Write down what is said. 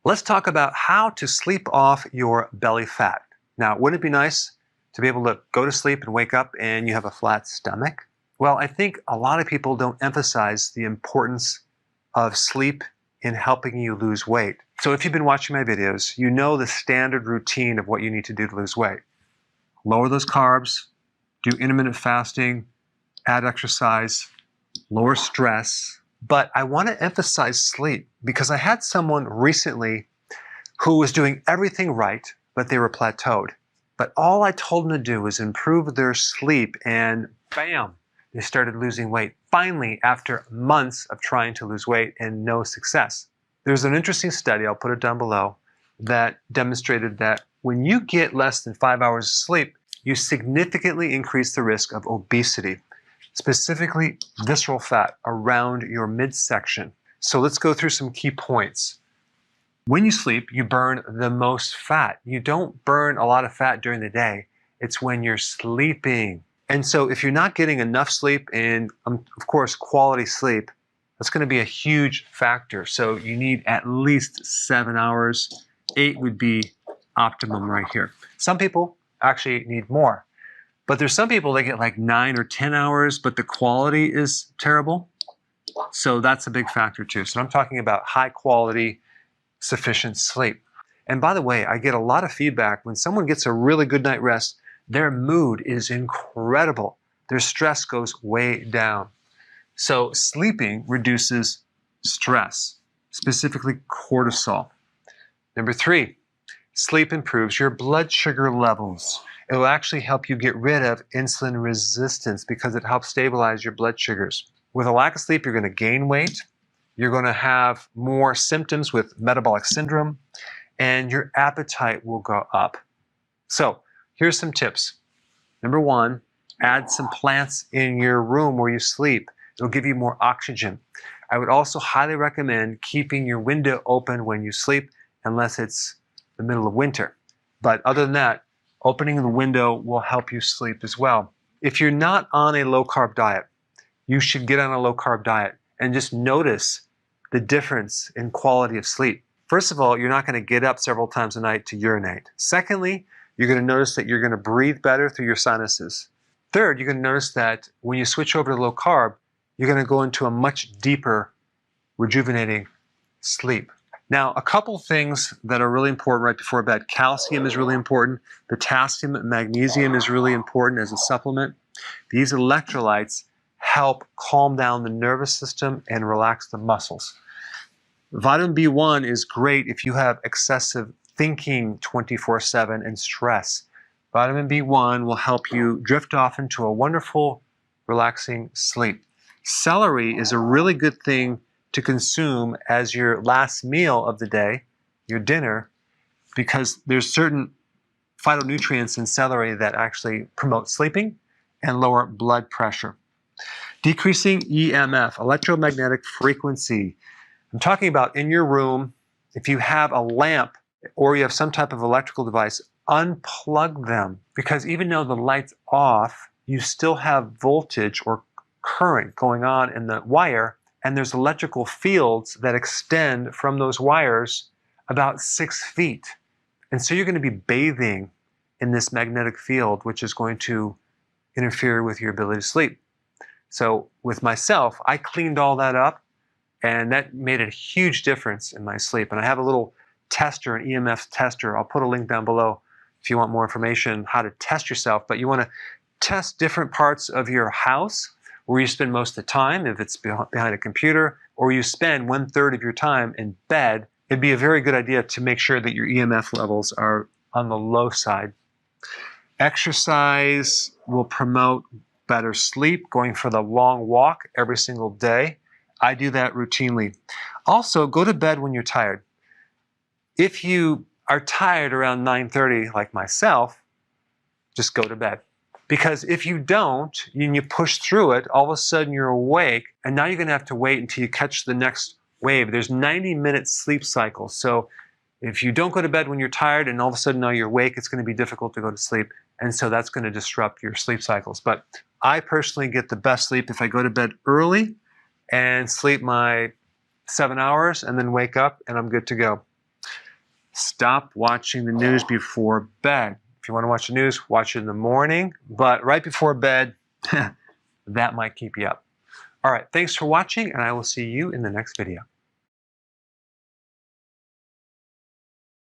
Let's talk about how to sleep off your belly fat. Now, wouldn't it be nice to be able to go to sleep and wake up and you have a flat stomach? Well, I think a lot of people don't emphasize the importance of sleep in helping you lose weight. So if you've been watching my videos, you know the standard routine of what you need to do to lose weight. Lower those carbs, do intermittent fasting, add exercise, lower stress. But I want to emphasize sleep because I had someone recently who was doing everything right, but they were plateaued. But all I told them to do was improve their sleep and bam, they started losing weight. Finally, after months of trying to lose weight and no success. There's an interesting study, I'll put it down below, that demonstrated that when you get less than 5 hours of sleep, you significantly increase the risk of obesity, specifically visceral fat around your midsection. So let's go through some key points. When you sleep, you burn the most fat. You don't burn a lot of fat during the day. It's when you're sleeping. And so if you're not getting enough sleep and, of course, quality sleep, that's going to be a huge factor. So you need at least 7 hours. 8 would be optimum right here. Some people actually need more. But there's some people that get like 9 or 10 hours, but the quality is terrible. So that's a big factor too. So I'm talking about high quality, sufficient sleep. And by the way, I get a lot of feedback when someone gets a really good night rest, their mood is incredible. Their stress goes way down. So sleeping reduces stress, specifically cortisol. Number 3, sleep improves your blood sugar levels. It will actually help you get rid of insulin resistance because it helps stabilize your blood sugars. With a lack of sleep, you're going to gain weight. You're going to have more symptoms with metabolic syndrome, and your appetite will go up. So here's some tips. Number 1, add some plants in your room where you sleep. It'll give you more oxygen. I would also highly recommend keeping your window open when you sleep, unless it's the middle of winter. But other than that, opening the window will help you sleep as well. If you're not on a low-carb diet, you should get on a low-carb diet and just notice the difference in quality of sleep. First of all, you're not going to get up several times a night to urinate. Secondly, you're going to notice that you're going to breathe better through your sinuses. Third, you're going to notice that when you switch over to low carb, you're going to go into a much deeper, rejuvenating sleep. Now, a couple things that are really important right before bed. Calcium is really important. Potassium and magnesium is really important as a supplement. These electrolytes help calm down the nervous system and relax the muscles. Vitamin B1 is great if you have excessive thinking 24/7 and stress. Vitamin B1 will help you drift off into a wonderful, relaxing sleep. Celery is a really good thing to consume as your last meal of the day, your dinner, because there's certain phytonutrients in celery that actually promote sleeping and lower blood pressure. Decreasing EMF, electromagnetic frequency. I'm talking about in your room, if you have a lamp or you have some type of electrical device, unplug them, because even though the light's off, you still have voltage or current going on in the wire, and there's electrical fields that extend from those wires about 6 feet. And so you're going to be bathing in this magnetic field, which is going to interfere with your ability to sleep. So with myself, I cleaned all that up, and that made a huge difference in my sleep. And I have a little tester, an EMF tester. I'll put a link down below if you want more information how to test yourself. But you want to test different parts of your house where you spend most of the time, if it's behind a computer, or you spend 1/3 of your time in bed. It'd be a very good idea to make sure that your EMF levels are on the low side. Exercise will promote better sleep, going for the long walk every single day. I do that routinely. Also, go to bed when you're tired. If you are tired around 9:30, like myself, just go to bed. Because if you don't, and you push through it, all of a sudden you're awake, and now you're going to have to wait until you catch the next wave. There's 90-minute sleep cycles. So if you don't go to bed when you're tired and all of a sudden now you're awake, it's going to be difficult to go to sleep. And so that's going to disrupt your sleep cycles. But I personally get the best sleep if I go to bed early and sleep my 7 hours and then wake up and I'm good to go. Stop watching the news before bed. If you want to watch the news, watch it in the morning, but right before bed, that might keep you up. All right, thanks for watching, and I will see you in the next video.